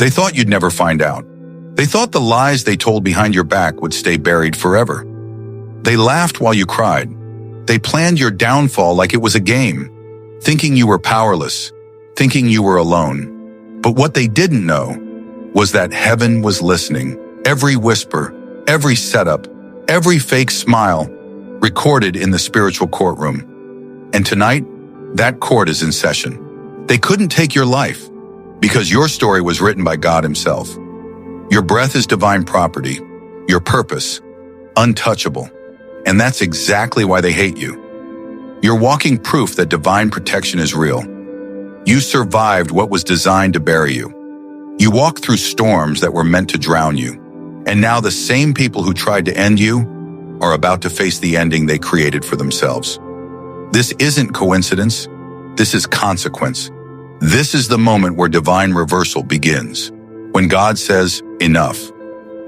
They thought you'd never find out. They thought the lies they told behind your back would stay buried forever. They laughed while you cried. They planned your downfall like it was a game, thinking you were powerless, thinking you were alone. But what they didn't know was that heaven was listening. Every whisper, every setup, every fake smile recorded in the spiritual courtroom. And tonight, that court is in session. They couldn't take your life because your story was written by God Himself. Your breath is divine property, your purpose, untouchable. And that's exactly why they hate you. You're walking proof that divine protection is real. You survived what was designed to bury you. You walked through storms that were meant to drown you. And now the same people who tried to end you are about to face the ending they created for themselves. This isn't coincidence. This is consequence. This is the moment where divine reversal begins. When God says, enough.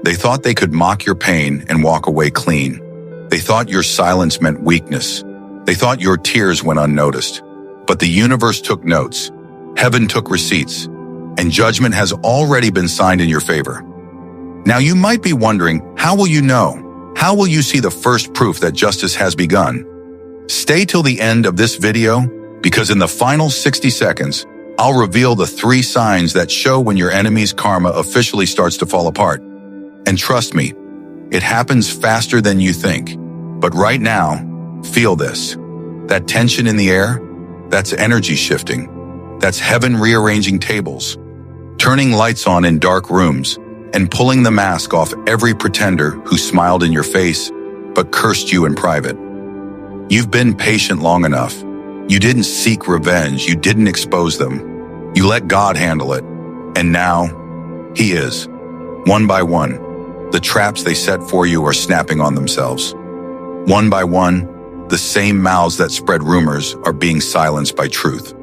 They thought they could mock your pain and walk away clean. They thought your silence meant weakness. They thought your tears went unnoticed. But the universe took notes. Heaven took receipts. And judgment has already been signed in your favor. Now you might be wondering, how will you know? How will you see the first proof that justice has begun? Stay till the end of this video, because in the final 60 seconds, I'll reveal the 3 signs that show when your enemy's karma officially starts to fall apart. And trust me, it happens faster than you think. But right now, feel this. That tension in the air, that's energy shifting. That's heaven rearranging tables, turning lights on in dark rooms, and pulling the mask off every pretender who smiled in your face but cursed you in private. You've been patient long enough. You didn't seek revenge. You didn't expose them. You let God handle it. And now, He is. One by one, the traps they set for you are snapping on themselves. One by one, the same mouths that spread rumors are being silenced by truth.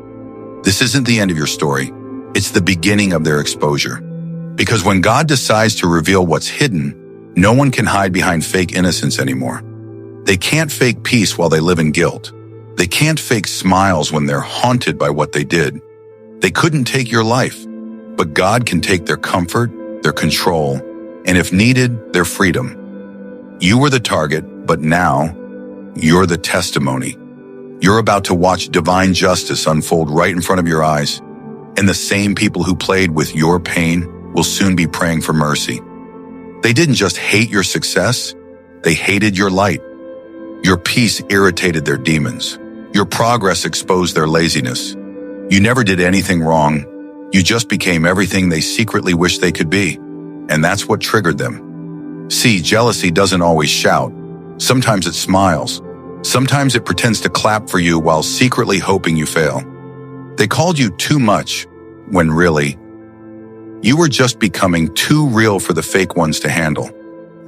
This isn't the end of your story. It's the beginning of their exposure. Because when God decides to reveal what's hidden, no one can hide behind fake innocence anymore. They can't fake peace while they live in guilt. They can't fake smiles when they're haunted by what they did. They couldn't take your life, but God can take their comfort, their control, and if needed, their freedom. You were the target, but now you're the testimony. You're about to watch divine justice unfold right in front of your eyes, and the same people who played with your pain will soon be praying for mercy. They didn't just hate your success, they hated your light. Your peace irritated their demons. Your progress exposed their laziness. You never did anything wrong. You just became everything they secretly wished they could be. And that's what triggered them. See, jealousy doesn't always shout. Sometimes it smiles. Sometimes it pretends to clap for you while secretly hoping you fail. They called you too much, when really, you were just becoming too real for the fake ones to handle.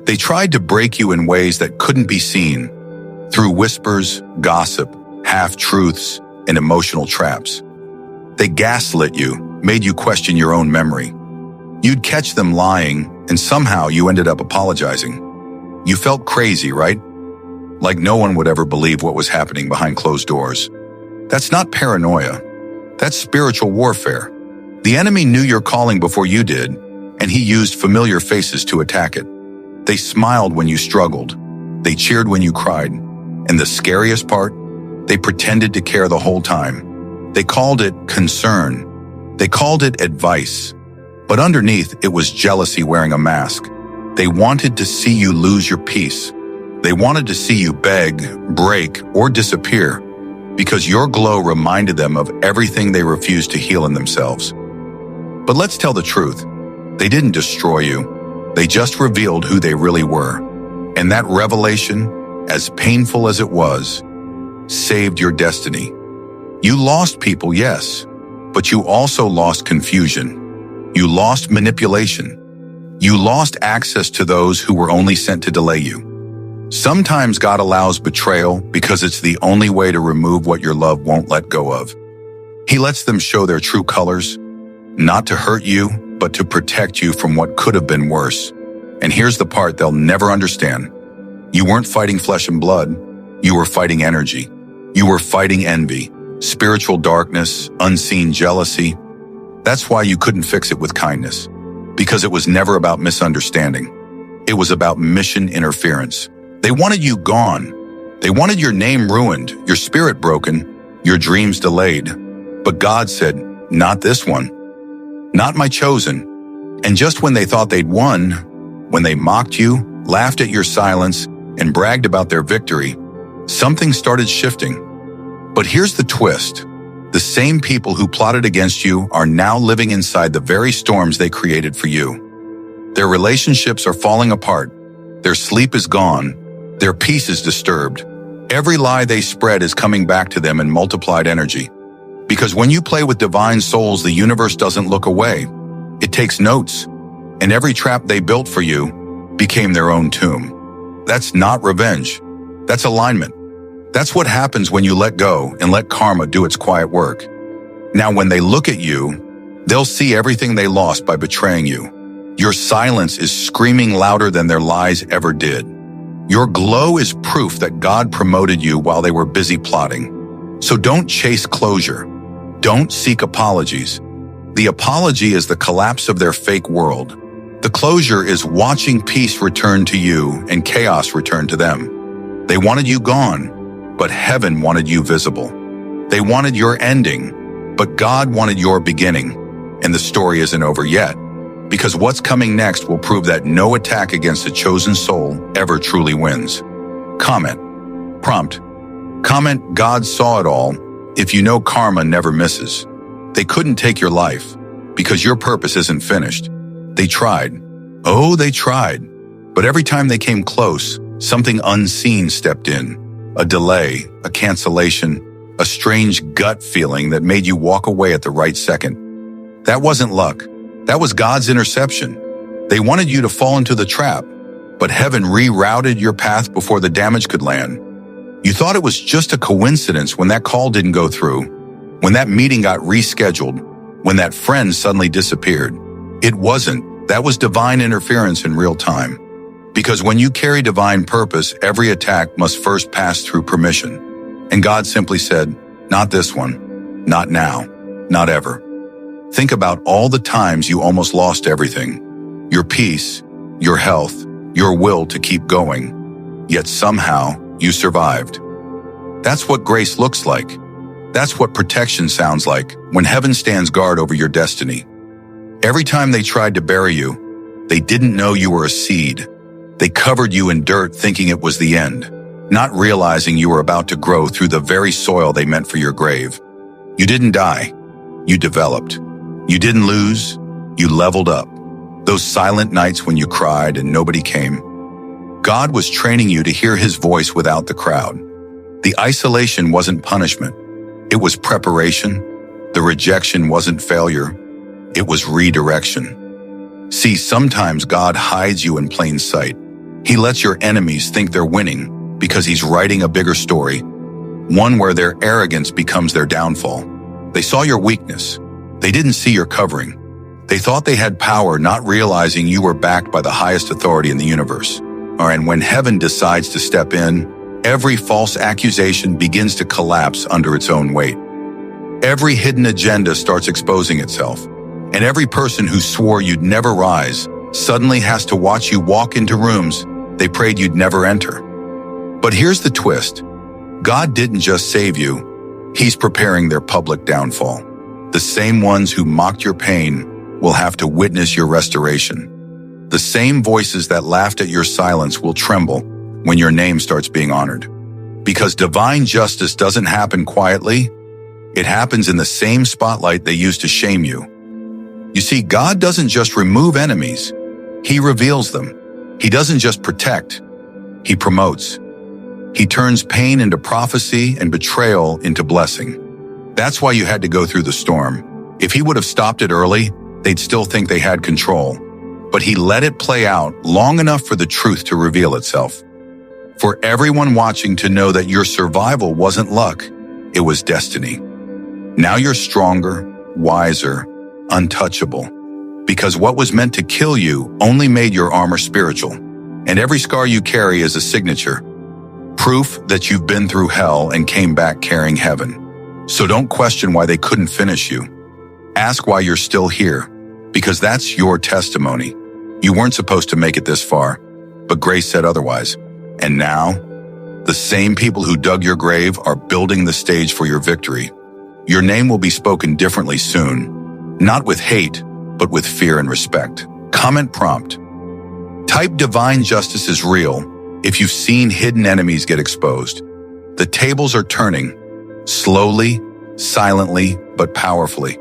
They tried to break you in ways that couldn't be seen, through whispers, gossip, half-truths, and emotional traps. They gaslit you, made you question your own memory. You'd catch them lying, and somehow you ended up apologizing. You felt crazy, right? Like no one would ever believe what was happening behind closed doors. That's not paranoia. That's spiritual warfare. The enemy knew your calling before you did, and he used familiar faces to attack it. They smiled when you struggled. They cheered when you cried. And the scariest part, they pretended to care the whole time. They called it concern. They called it advice. But underneath, it was jealousy wearing a mask. They wanted to see you lose your peace. They wanted to see you beg, break, or disappear, because your glow reminded them of everything they refused to heal in themselves. But let's tell the truth. They didn't destroy you. They just revealed who they really were. And that revelation, as painful as it was, saved your destiny. You lost people, yes, but you also lost confusion. You lost manipulation. You lost access to those who were only sent to delay you. Sometimes God allows betrayal because it's the only way to remove what your love won't let go of. He lets them show their true colors, not to hurt you, but to protect you from what could have been worse. And here's the part they'll never understand. You weren't fighting flesh and blood. You were fighting energy. You were fighting envy, spiritual darkness, unseen jealousy. That's why you couldn't fix it with kindness. Because it was never about misunderstanding. It was about mission interference. They wanted you gone. They wanted your name ruined, your spirit broken, your dreams delayed. But God said, not this one. Not my chosen. And just when they thought they'd won, when they mocked you, laughed at your silence, and bragged about their victory, something started shifting. But here's the twist. The same people who plotted against you are now living inside the very storms they created for you. Their relationships are falling apart. Their sleep is gone. Their peace is disturbed. Every lie they spread is coming back to them in multiplied energy. Because when you play with divine souls, the universe doesn't look away. It takes notes. And every trap they built for you became their own tomb. That's not revenge. That's alignment. That's what happens when you let go and let karma do its quiet work. Now, when they look at you, they'll see everything they lost by betraying you. Your silence is screaming louder than their lies ever did. Your glow is proof that God promoted you while they were busy plotting. So don't chase closure. Don't seek apologies. The apology is the collapse of their fake world. The closure is watching peace return to you and chaos return to them. They wanted you gone, but heaven wanted you visible. They wanted your ending, but God wanted your beginning. And the story isn't over yet, because what's coming next will prove that no attack against a chosen soul ever truly wins. Comment. Prompt. Comment, God saw it all, if you know karma never misses. They couldn't take your life, because your purpose isn't finished. They tried. Oh, they tried. But every time they came close, something unseen stepped in. A delay, a cancellation, a strange gut feeling that made you walk away at the right second. That wasn't luck. That was God's interception. They wanted you to fall into the trap, but heaven rerouted your path before the damage could land. You thought it was just a coincidence when that call didn't go through, when that meeting got rescheduled, when that friend suddenly disappeared. It wasn't. That was divine interference in real time. Because when you carry divine purpose, every attack must first pass through permission. And God simply said, not this one, not now, not ever. Think about all the times you almost lost everything. Your peace, your health, your will to keep going. Yet somehow you survived. That's what grace looks like. That's what protection sounds like when heaven stands guard over your destiny. Every time they tried to bury you, they didn't know you were a seed. They covered you in dirt thinking it was the end, not realizing you were about to grow through the very soil they meant for your grave. You didn't die. You developed. You didn't lose. You leveled up. Those silent nights when you cried and nobody came. God was training you to hear his voice without the crowd. The isolation wasn't punishment. It was preparation. The rejection wasn't failure. It was redirection. See, sometimes God hides you in plain sight. He lets your enemies think they're winning because he's writing a bigger story, one where their arrogance becomes their downfall. They saw your weakness. They didn't see your covering. They thought they had power, not realizing you were backed by the highest authority in the universe. And when heaven decides to step in, every false accusation begins to collapse under its own weight. Every hidden agenda starts exposing itself, and every person who swore you'd never rise suddenly has to watch you walk into rooms they prayed you'd never enter. But here's the twist. God didn't just save you. He's preparing their public downfall. The same ones who mocked your pain will have to witness your restoration. The same voices that laughed at your silence will tremble when your name starts being honored. Because divine justice doesn't happen quietly. It happens in the same spotlight they used to shame you. You see, God doesn't just remove enemies. He reveals them. He doesn't just protect. He promotes. He turns pain into prophecy and betrayal into blessing. That's why you had to go through the storm. If he would have stopped it early, they'd still think they had control. But he let it play out long enough for the truth to reveal itself. For everyone watching to know that your survival wasn't luck, it was destiny. Now you're stronger, wiser, untouchable. Because what was meant to kill you only made your armor spiritual. And every scar you carry is a signature. Proof that you've been through hell and came back carrying heaven. So don't question why they couldn't finish you. Ask why you're still here, because that's your testimony. You weren't supposed to make it this far, but grace said otherwise. And now, the same people who dug your grave are building the stage for your victory. Your name will be spoken differently soon, not with hate, but with fear and respect. Comment prompt. Type divine justice is real if you've seen hidden enemies get exposed. The tables are turning, slowly, silently, but powerfully.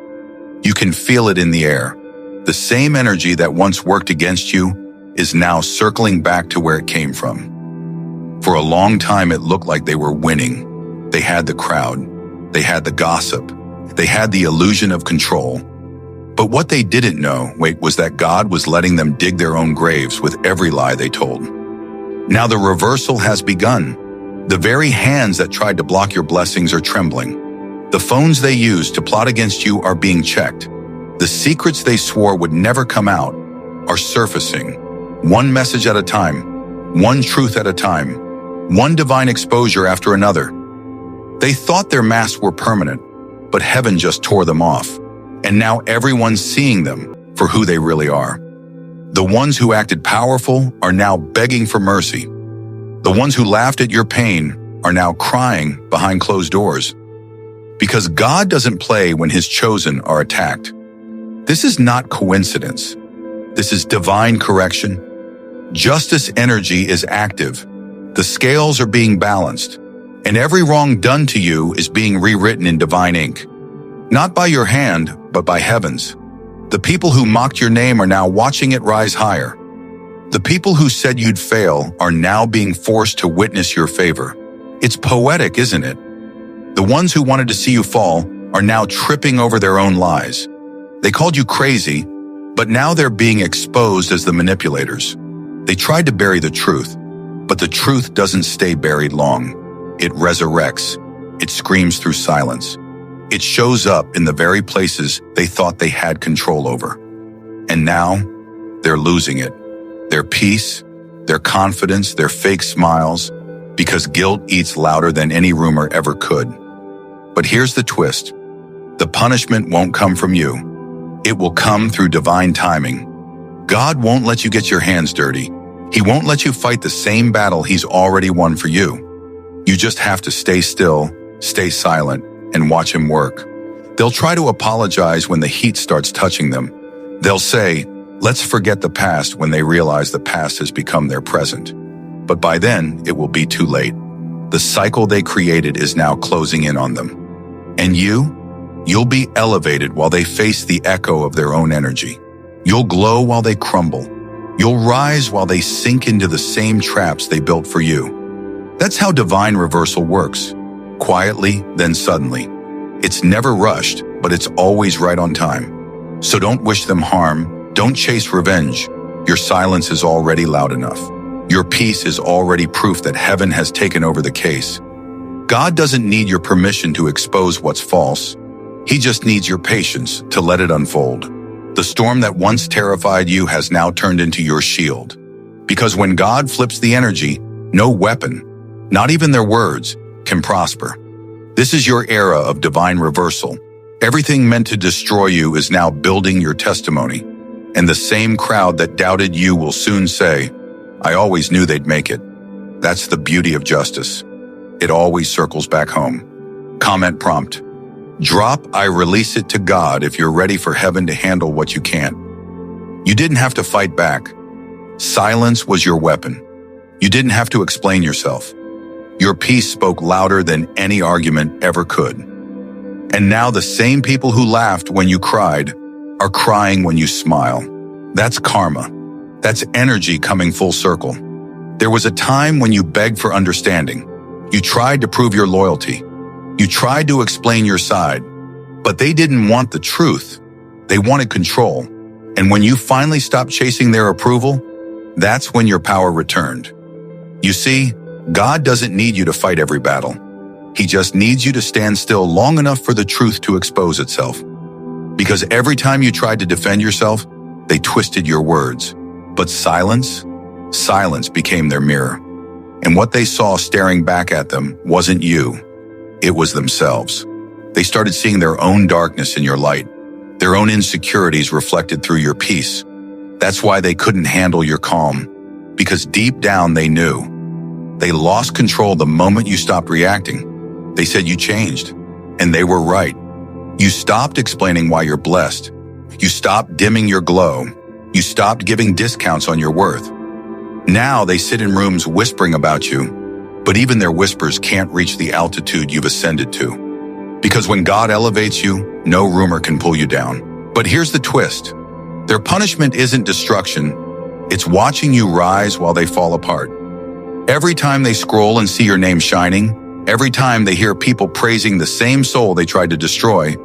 You can feel it in the air. The same energy that once worked against you is now circling back to where it came from. For a long time, it looked like they were winning. They had the crowd. They had the gossip. They had the illusion of control. But what they didn't know, was that God was letting them dig their own graves with every lie they told. Now the reversal has begun. The very hands that tried to block your blessings are trembling. The phones they used to plot against you are being checked. The secrets they swore would never come out are surfacing. One message at a time, one truth at a time, one divine exposure after another. They thought their masks were permanent, but heaven just tore them off. And now everyone's seeing them for who they really are. The ones who acted powerful are now begging for mercy. The ones who laughed at your pain are now crying behind closed doors. Because God doesn't play when his chosen are attacked. This is not coincidence. This is divine correction. Justice energy is active. The scales are being balanced. And every wrong done to you is being rewritten in divine ink. Not by your hand, but by heaven's. The people who mocked your name are now watching it rise higher. The people who said you'd fail are now being forced to witness your favor. It's poetic, isn't it? The ones who wanted to see you fall are now tripping over their own lies. They called you crazy, but now they're being exposed as the manipulators. They tried to bury the truth, but the truth doesn't stay buried long. It resurrects. It screams through silence. It shows up in the very places they thought they had control over. And now, they're losing it. Their peace, their confidence, their fake smiles, because guilt eats louder than any rumor ever could. But here's the twist. The punishment won't come from you. It will come through divine timing. God won't let you get your hands dirty. He won't let you fight the same battle he's already won for you. You just have to stay still, stay silent, and watch him work. They'll try to apologize when the heat starts touching them. They'll say, let's forget the past, when they realize the past has become their present. But by then, it will be too late. The cycle they created is now closing in on them. And you'll be elevated while they face the echo of their own energy. You'll glow while they crumble. You'll rise while they sink into the same traps they built for you. That's how divine reversal works. Quietly, then suddenly. It's never rushed, but it's always right on time. So don't wish them harm. Don't chase revenge. Your silence is already loud enough. Your peace is already proof that heaven has taken over the case. God doesn't need your permission to expose what's false. He just needs your patience to let it unfold. The storm that once terrified you has now turned into your shield. Because when God flips the energy, no weapon, not even their words, can prosper. This is your era of divine reversal. Everything meant to destroy you is now building your testimony. And the same crowd that doubted you will soon say, I always knew they'd make it. That's the beauty of justice. It always circles back home. Comment prompt. Drop I release it to God if you're ready for heaven to handle what you can't. You didn't have to fight back. Silence was your weapon. You didn't have to explain yourself. Your peace spoke louder than any argument ever could. And now the same people who laughed when you cried are crying when you smile. That's karma. That's energy coming full circle. There was a time when you begged for understanding. You tried to prove your loyalty. You tried to explain your side. But they didn't want the truth. They wanted control. And when you finally stopped chasing their approval, that's when your power returned. You see, God doesn't need you to fight every battle. He just needs you to stand still long enough for the truth to expose itself. Because every time you tried to defend yourself, they twisted your words. But silence became their mirror. And what they saw staring back at them wasn't you. It was themselves. They started seeing their own darkness in your light. their own insecurities reflected through your peace. That's why they couldn't handle your calm, because deep down they knew. They lost control the moment you stopped reacting. They said you changed, and they were right. You stopped explaining why you're blessed. You stopped dimming your glow. You stopped giving discounts on your worth. Now they sit in rooms whispering about you, but even their whispers can't reach the altitude you've ascended to. Because when God elevates you, no rumor can pull you down. But here's the twist. Their punishment isn't destruction. It's watching you rise while they fall apart. Every time they scroll and see your name shining, every time they hear people praising the same soul they tried to destroy,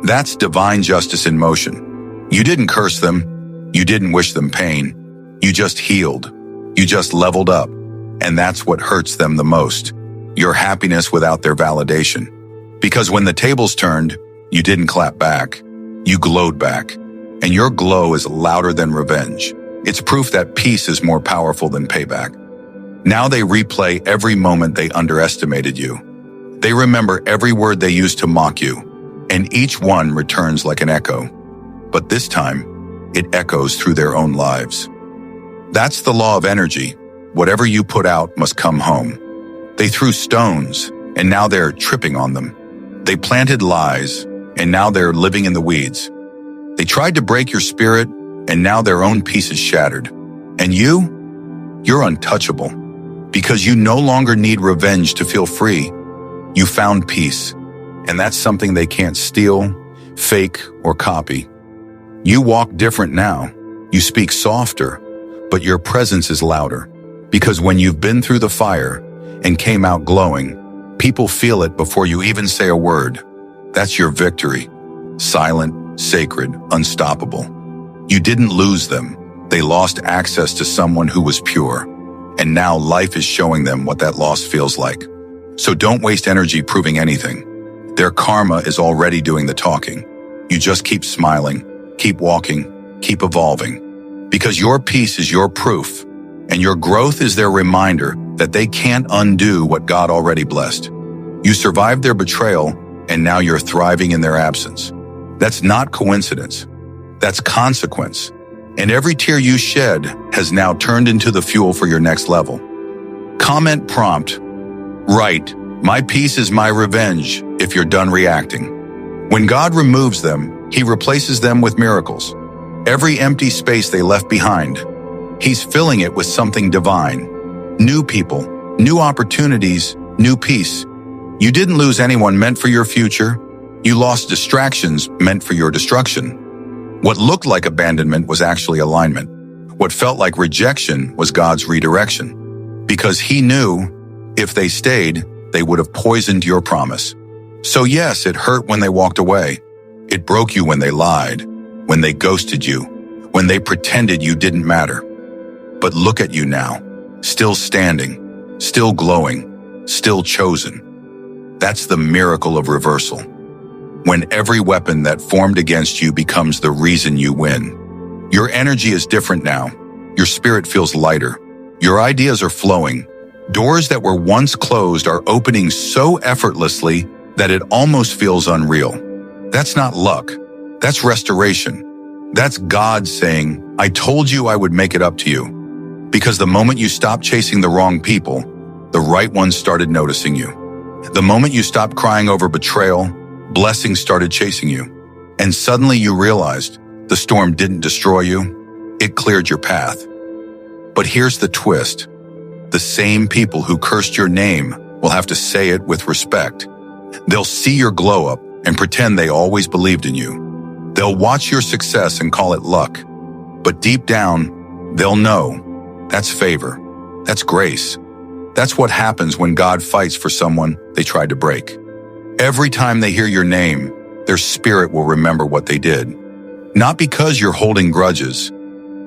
that's divine justice in motion. You didn't curse them. You didn't wish them pain. You just healed. You just leveled up. And that's what hurts them the most. Your happiness without their validation. Because when the tables turned, you didn't clap back. You glowed back. And your glow is louder than revenge. It's proof that peace is more powerful than payback. Now they replay every moment they underestimated you. They remember every word they used to mock you. And each one returns like an echo. But this time, it echoes through their own lives. That's the law of energy. Whatever you put out must come home. They threw stones, and now they're tripping on them. They planted lies, and now they're living in the weeds. They tried to break your spirit, and now their own peace is shattered. And you're untouchable. Because you no longer need revenge to feel free. You found peace. And that's something they can't steal, fake, or copy. You walk different now. You speak softer, but your presence is louder. Because when you've been through the fire and came out glowing, people feel it before you even say a word. That's your victory. Silent, sacred, unstoppable. You didn't lose them. They lost access to someone who was pure. And now life is showing them what that loss feels like. So don't waste energy proving anything. Their karma is already doing the talking. You just keep smiling, keep walking, keep evolving. Because your peace is your proof, and your growth is their reminder that they can't undo what God already blessed. You survived their betrayal, and now you're thriving in their absence. That's not coincidence. That's consequence. And every tear you shed has now turned into the fuel for your next level. Comment prompt, right, my peace is my revenge if you're done reacting. When God removes them, He replaces them with miracles. Every empty space they left behind, He's filling it with something divine. New people, new opportunities, new peace. You didn't lose anyone meant for your future. You lost distractions meant for your destruction. What looked like abandonment was actually alignment. What felt like rejection was God's redirection. Because He knew if they stayed, they would have poisoned your promise. So yes, it hurt when they walked away. It broke you when they lied, when they ghosted you, when they pretended you didn't matter. But look at you now, still standing, still glowing, still chosen. That's the miracle of reversal. When every weapon that formed against you becomes the reason you win. Your energy is different now. Your spirit feels lighter. Your ideas are flowing. Doors that were once closed are opening so effortlessly that it almost feels unreal. That's not luck. That's restoration. That's God saying, I told you I would make it up to you. Because the moment you stopped chasing the wrong people, the right ones started noticing you. The moment you stopped crying over betrayal, blessings started chasing you. And suddenly you realized the storm didn't destroy you, it cleared your path. But here's the twist. The same people who cursed your name will have to say it with respect. They'll see your glow up and pretend they always believed in you. They'll watch your success and call it luck. But deep down, they'll know that's favor. That's grace. That's what happens when God fights for someone they tried to break. Every time they hear your name, their spirit will remember what they did. Not because you're holding grudges,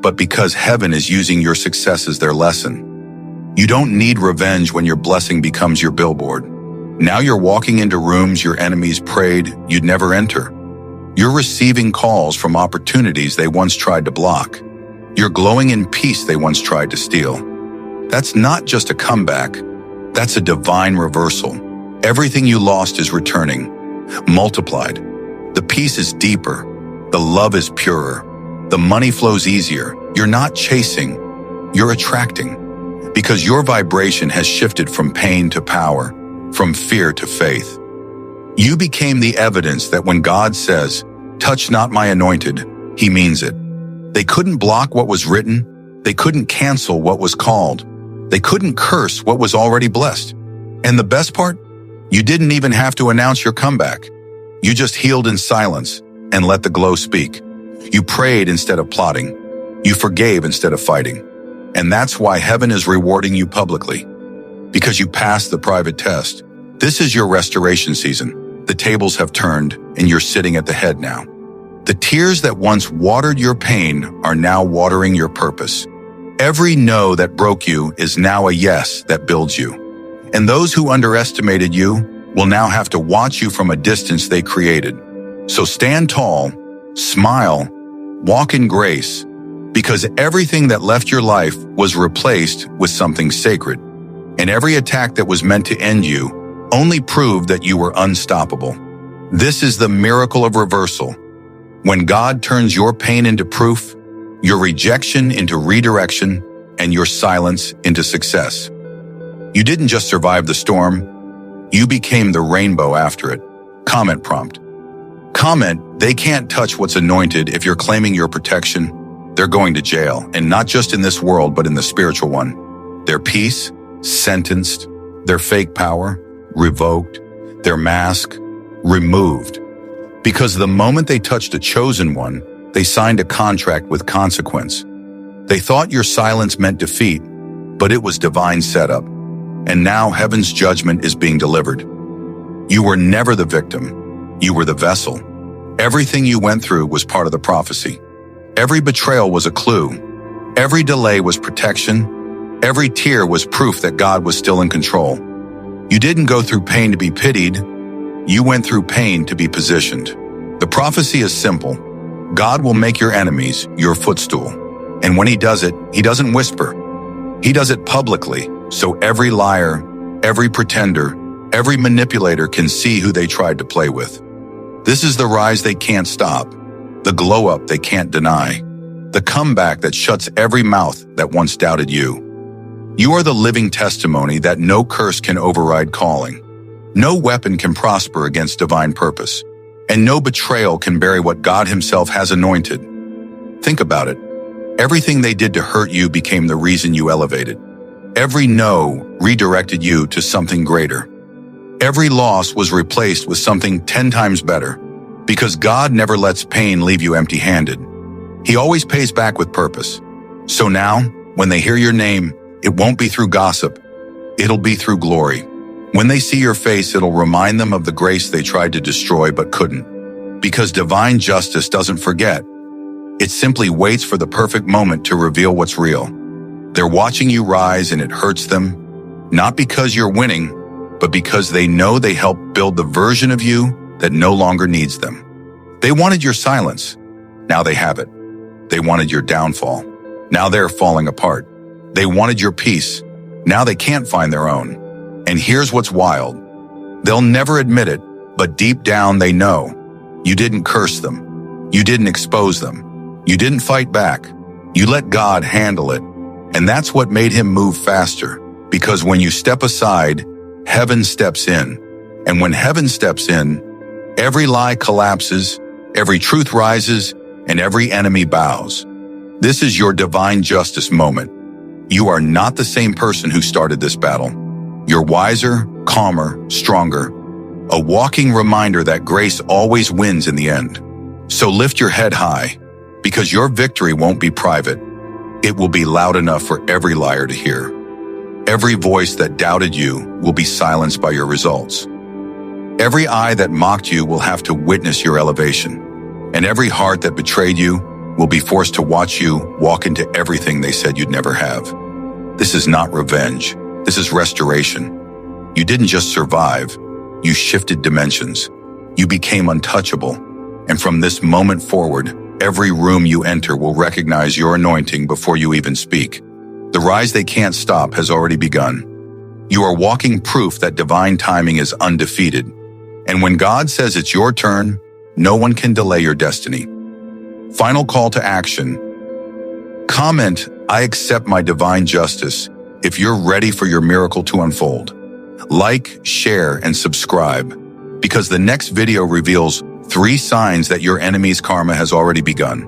but because heaven is using your success as their lesson. You don't need revenge when your blessing becomes your billboard. Now you're walking into rooms your enemies prayed you'd never enter. You're receiving calls from opportunities they once tried to block. You're glowing in peace they once tried to steal. That's not just a comeback. That's a divine reversal. Everything you lost is returning, multiplied. The peace is deeper, The love is purer. The money flows easier. You're not chasing, you're attracting. Because your vibration has shifted from pain to power, from fear to faith. You became the evidence that when God says, "Touch not my anointed," he means it. They couldn't block what was written. They couldn't cancel what was called. They couldn't curse what was already blessed. And the best part? You didn't even have to announce your comeback. You just healed in silence and let the glow speak. You prayed instead of plotting. You forgave instead of fighting. And that's why heaven is rewarding you publicly. Because you passed the private test. This is your restoration season. The tables have turned and you're sitting at the head now. The tears that once watered your pain are now watering your purpose. Every no that broke you is now a yes that builds you. And those who underestimated you will now have to watch you from a distance they created. So stand tall, smile, walk in grace, because everything that left your life was replaced with something sacred. And every attack that was meant to end you only proved that you were unstoppable. This is the miracle of reversal. When God turns your pain into proof, your rejection into redirection, and your silence into success. You didn't just survive the storm, you became the rainbow after it. Comment prompt. Comment, "They can't touch what's anointed." If you're claiming your protection, they're going to jail, and not just in this world, but in the spiritual one. Their peace, sentenced, their fake power, revoked, their mask, removed. Because the moment they touched a chosen one, they signed a contract with consequence. They thought your silence meant defeat, but it was divine setup. And now heaven's judgment is being delivered. You were never the victim. You were the vessel. Everything you went through was part of the prophecy. Every betrayal was a clue. Every delay was protection. Every tear was proof that God was still in control. You didn't go through pain to be pitied. You went through pain to be positioned. The prophecy is simple. God will make your enemies your footstool. And when he does it, he doesn't whisper. He does it publicly, so every liar, every pretender, every manipulator can see who they tried to play with. This is the rise they can't stop, the glow up they can't deny, the comeback that shuts every mouth that once doubted you. You are the living testimony that no curse can override calling. No weapon can prosper against divine purpose, and no betrayal can bury what God himself has anointed. Think about it. Everything they did to hurt you became the reason you elevated. Every no redirected you to something greater. Every loss was replaced with something 10 times better, because God never lets pain leave you empty-handed. He always pays back with purpose. So now, when they hear your name, it won't be through gossip. It'll be through glory. When they see your face, it'll remind them of the grace they tried to destroy but couldn't. Because divine justice doesn't forget. It simply waits for the perfect moment to reveal what's real. They're watching you rise and it hurts them, not because you're winning, but because they know they helped build the version of you that no longer needs them. They wanted your silence. Now they have it. They wanted your downfall. Now they're falling apart. They wanted your peace. Now they can't find their own. And here's what's wild. They'll never admit it, but deep down they know. You didn't curse them. You didn't expose them. You didn't fight back. You let God handle it. And that's what made him move faster. Because when you step aside, heaven steps in. And when heaven steps in, every lie collapses, every truth rises, and every enemy bows. This is your divine justice moment. You are not the same person who started this battle. You're wiser, calmer, stronger. A walking reminder that grace always wins in the end. So lift your head high, because your victory won't be private. It will be loud enough for every liar to hear. Every voice that doubted you will be silenced by your results. Every eye that mocked you will have to witness your elevation. And every heart that betrayed you will be forced to watch you walk into everything they said you'd never have. This is not revenge. This is restoration. You didn't just survive. You shifted dimensions. You became untouchable. And from this moment forward, every room you enter will recognize your anointing before you even speak. The rise they can't stop has already begun. You are walking proof that divine timing is undefeated. And when God says it's your turn, no one can delay your destiny. Final call to action. Comment, "I accept my divine justice," if you're ready for your miracle to unfold. Like, share, and subscribe, because the next video reveals 3 signs that your enemy's karma has already begun.